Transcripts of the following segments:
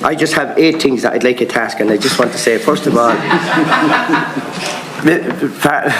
I just have 8 things that I'd like you to ask, and I just want to say, first of all,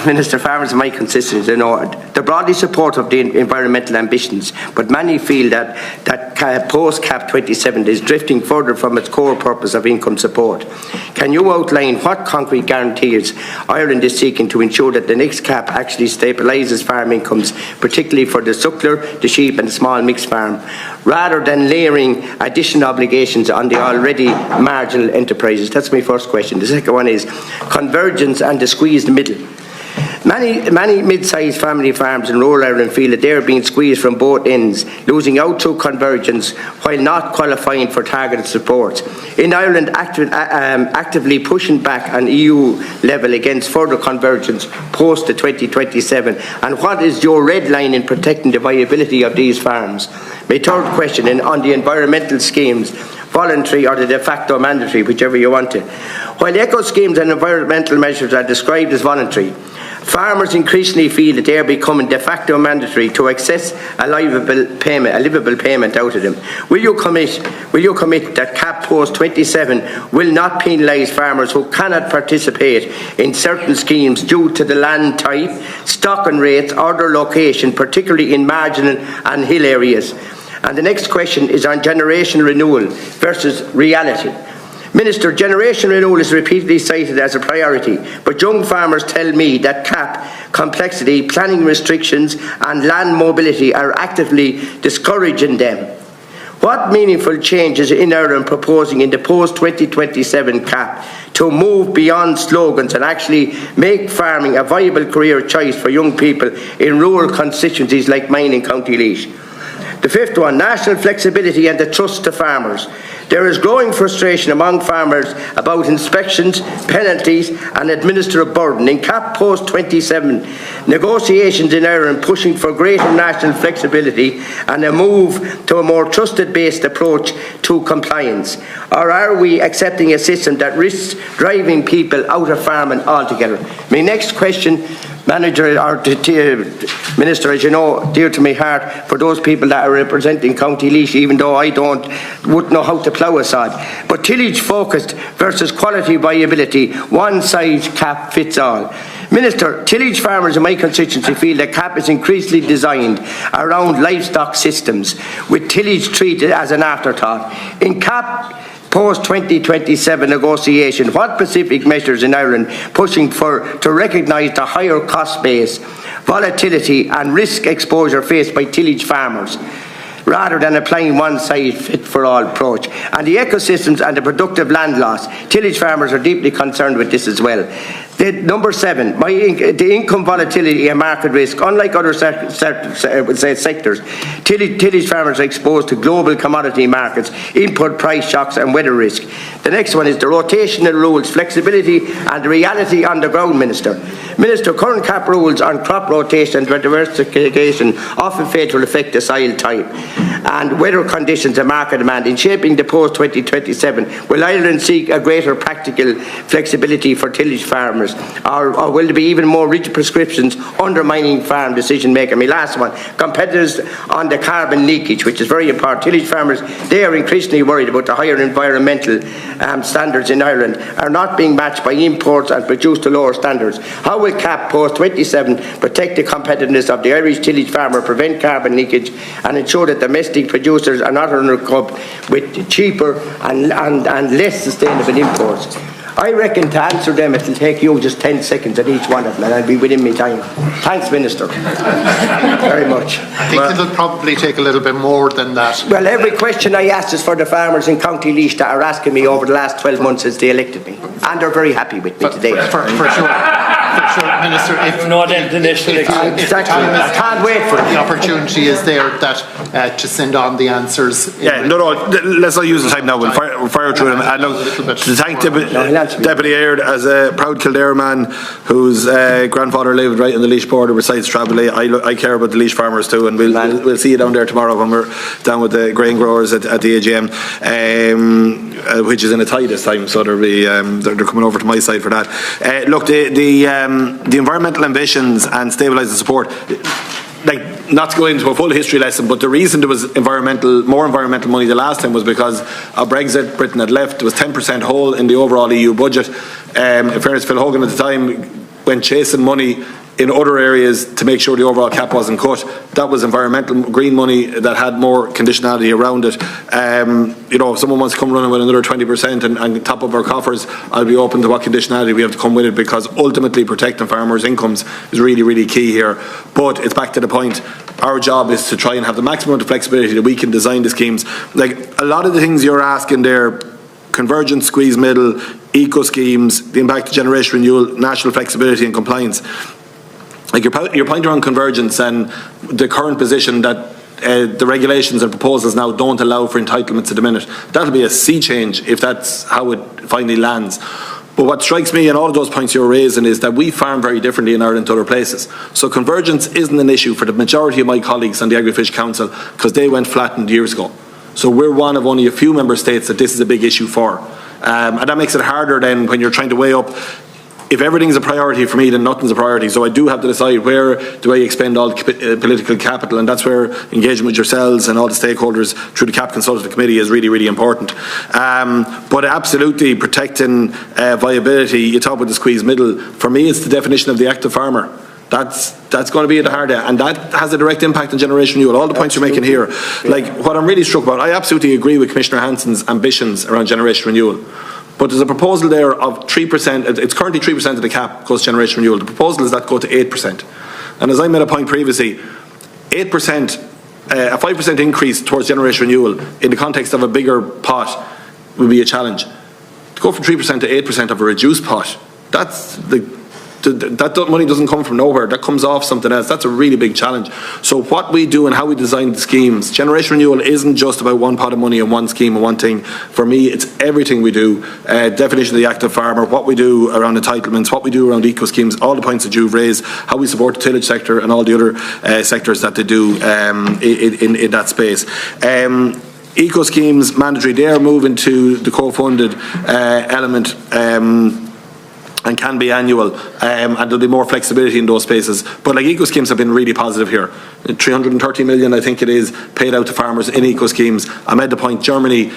Minister, farmers in my constituency, they're broadly supportive of the environmental ambitions, but many feel that post-CAP 27 is drifting further from its core purpose of income support. Can you outline what concrete guarantees Ireland is seeking to ensure that the next CAP actually stabilises farm incomes, particularly for the suckler, the sheep and the small mixed farm, rather than layering additional obligations on the already marginal enterprises? That's my first question. The second one is convergence and the squeezed middle. Many mid-sized family farms in rural Ireland feel that they are being squeezed from both ends, losing out through convergence while not qualifying for targeted support. In Ireland, actively pushing back on EU level against further convergence post the 2027. And what is your red line in protecting the viability of these farms? My third question, on the environmental schemes, voluntary or the de facto mandatory, whichever you want to. While eco schemes and environmental measures are described as voluntary, farmers increasingly feel that they are becoming de facto mandatory to access a livable payment out of them. Will you commit that CAP post 27 will not penalise farmers who cannot participate in certain schemes due to the land type, stocking rates or their location, particularly in marginal and hill areas? And the next question is on generation renewal versus reality. Minister, generation renewal is repeatedly cited as a priority, but young farmers tell me that CAP, complexity, planning restrictions and land mobility are actively discouraging them. What meaningful changes in Ireland proposing in the post-2027 CAP to move beyond slogans and actually make farming a viable career choice for young people in rural constituencies like mine in County Laois? The fifth one, national flexibility and the trust to farmers. There is growing frustration among farmers about inspections, penalties and administrative burden. In CAP post 27, negotiations in Ireland pushing for greater national flexibility and a move to a more trusted-based approach to compliance. Or are we accepting a system that risks driving people out of farming altogether? My next question, Manager or Minister, as you know, dear to my heart, for those people that are representing County Laois, even though I wouldn't know how to plough a sod. But tillage focused versus quality viability, one size CAP fits all. Minister, tillage farmers in my constituency feel that CAP is increasingly designed around livestock systems, with tillage treated as an afterthought. In CAP post-2027 negotiation, what specific measures in Ireland pushing to recognise the higher cost base, volatility and risk exposure faced by tillage farmers, rather than applying one-size-fit-for-all approach? And the ecosystems and the productive land loss, tillage farmers are deeply concerned with this as well. Number 7, the income volatility and market risk. Unlike other sectors, tillage farmers are exposed to global commodity markets, input price shocks and weather risk. The next one is the rotational rules, flexibility and the reality on the ground, Minister. Minister, current CAP rules on crop rotation and diversification often fail to affect the soil type and weather conditions and market demand. In shaping the post-2027, will Ireland seek a greater practical flexibility for tillage farmers? Or will there be even more rigid prescriptions undermining farm decision making? My last one, competitors on the carbon leakage, which is very important. Tillage farmers, they are increasingly worried about the higher environmental standards in Ireland are not being matched by imports and produced to lower standards. How will CAP post 27 protect the competitiveness of the Irish tillage farmer, prevent carbon leakage and ensure that domestic producers are not undercut with cheaper and less sustainable imports? I reckon to answer them it will take you just 10 seconds at each one of them and I'll be within my time. Thanks, Minister. Very much. I think it'll probably take a little bit more than that. Well, every question I asked is for the farmers in County Laois that are asking me over the last 12 months since they elected me. And they're very happy with me today. For sure. Minister, exactly. I can't wait for it. The opportunity is there that to send on the answers. Let's not use the time now. We'll fire through them. And look, to thank Deputy Aird, as a proud Kildare man whose grandfather lived right on the Laois border beside Stradbally. I care about the Laois farmers too, and we'll see you down there tomorrow when we're down with the grain growers at the AGM, which is in a tie this time, so they're coming over to my side for that. Look, the environmental ambitions and stabilising support. like, not to go into a full history lesson, but the reason there was more environmental money the last time was because of Brexit. Britain had left. There was 10% hole in the overall EU budget. In fairness, Phil Hogan at the time went chasing money in other areas to make sure the overall cap wasn't cut. That was environmental green money that had more conditionality around it. If someone wants to come running with another 20% and top up our coffers, I'll be open to what conditionality we have to come with it, because ultimately protecting farmers' incomes is really, really key here. But it's back to the point. Our job is to try and have the maximum amount of flexibility that we can design the schemes. Like a lot of the things you're asking there, convergence, squeeze middle, eco schemes, the impact of generation renewal, national flexibility and compliance. Like your point around convergence and the current position that the regulations and proposals now don't allow for entitlements at the minute, that'll be a sea change if that's how it finally lands. But what strikes me in all of those points you're raising is that we farm very differently in Ireland to other places. So convergence isn't an issue for the majority of my colleagues on the Agri-Fish Council because they went flattened years ago. So we're one of only a few member states that this is a big issue for. And that makes it harder then when you're trying to weigh up. If everything's a priority for me, then nothing's a priority. So I do have to decide where do I expend all political capital, and that's where engagement with yourselves and all the stakeholders through the CAP Consultative Committee is really, really important. But absolutely protecting viability, you talk about the squeeze middle, for me it's the definition of the active farmer. That's going to be at the heart of it, and that has a direct impact on generation renewal. All the points you're making here, like what I'm really struck about, I absolutely agree with Commissioner Hansen's ambitions around generation renewal. But there's a proposal there of 3%, it's currently 3% of the cap goes to generation renewal. The proposal is that go to 8%. And as I made a point previously, 8%, a 5% increase towards generation renewal in the context of a bigger pot would be a challenge. To go from 3% to 8% of a reduced pot, that money doesn't come from nowhere. That comes off something else. That's a really big challenge. So what we do and how we design the schemes, generation renewal isn't just about one pot of money and one scheme and one thing. For me, it's everything we do. Definition of the active farmer, what we do around entitlements, what we do around eco schemes, all the points that you've raised, how we support the tillage sector and all the other sectors that they do in that space. Eco schemes, mandatory, they are moving to the co-funded element. And can be annual, and there'll be more flexibility in those spaces. But like eco schemes have been really positive here. 330 million, I think it is, paid out to farmers in eco schemes. I made the point, Germany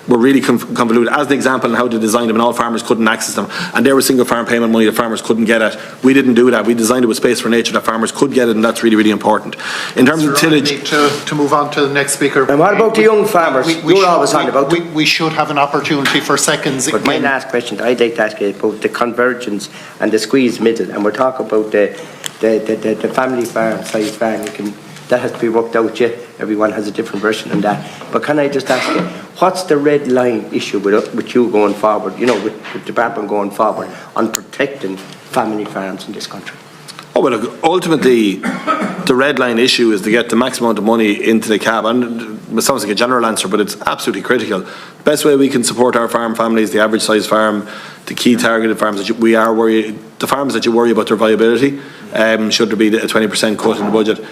were really convoluted as an example in how they designed them, and all farmers couldn't access them. And there was single farm payment money that farmers couldn't get at. We didn't do that. We designed it with space for nature that farmers could get it, and that's really, really important. In terms of tillage, to move on to the next speaker. And what about the young farmers? You're always on about them. We should have an opportunity for seconds. But my last question, I'd like to ask you about the convergence and the squeeze middle, and we're talking about the family farm, size farm. That has to be worked out yet. Everyone has a different version on that. But can I just ask you, what's the red line issue with you going forward, with the department going forward on protecting family farms in this country? Oh, well, look, ultimately, the red line issue is to get the maximum amount of money into the cap. And it sounds like a general answer, but it's absolutely critical. The best way we can support our farm families, the average size farm, the key targeted farms that the farms that you worry about their viability, should there be a 20% cut in the budget.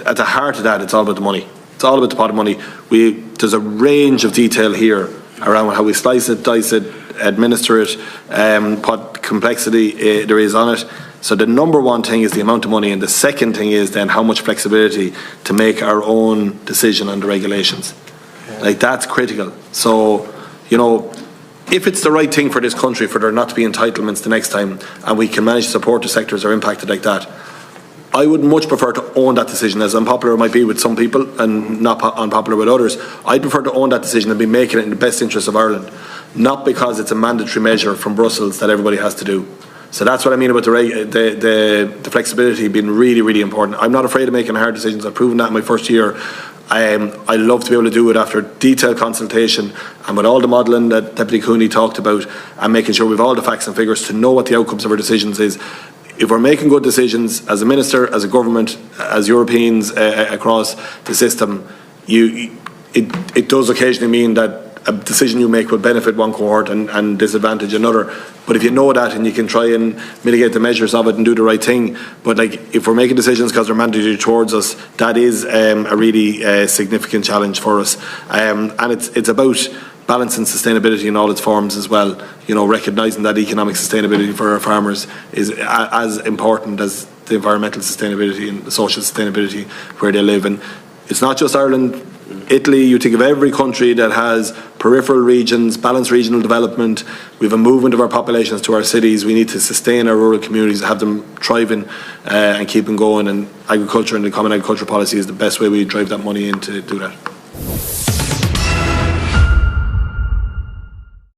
At the heart of that, it's all about the money. It's all about the pot of money. There's a range of detail here around how we slice it, dice it, administer it, what complexity there is on it. So the number one thing is the amount of money, and the second thing is then how much flexibility to make our own decision on the regulations. Like, that's critical. So, if it's the right thing for this country for there not to be entitlements the next time, and we can manage to support the sectors that are impacted like that, I would much prefer to own that decision, as unpopular it might be with some people and not unpopular with others. I'd prefer to own that decision and be making it in the best interest of Ireland, not because it's a mandatory measure from Brussels that everybody has to do. So that's what I mean about the flexibility being really, really important. I'm not afraid of making hard decisions. I've proven that in my first year. I love to be able to do it after detailed consultation and with all the modelling that Deputy Cooney talked about, and making sure we have all the facts and figures to know what the outcomes of our decisions is. If we're making good decisions as a minister, as a government, as Europeans across the system, it does occasionally mean that a decision you make will benefit one cohort and disadvantage another. But if you know that and you can try and mitigate the measures of it and do the right thing, but if we're making decisions because they're mandatory towards us, that is a really significant challenge for us. And it's about balancing sustainability in all its forms as well. Recognising that economic sustainability for our farmers is as important as the environmental sustainability and the social sustainability where they live. And it's not just Ireland. Italy, you think of every country that has peripheral regions, balanced regional development. We have a movement of our populations to our cities. We need to sustain our rural communities, have them thriving and keep them going. And agriculture and the common agricultural policy is the best way we drive that money in to do that.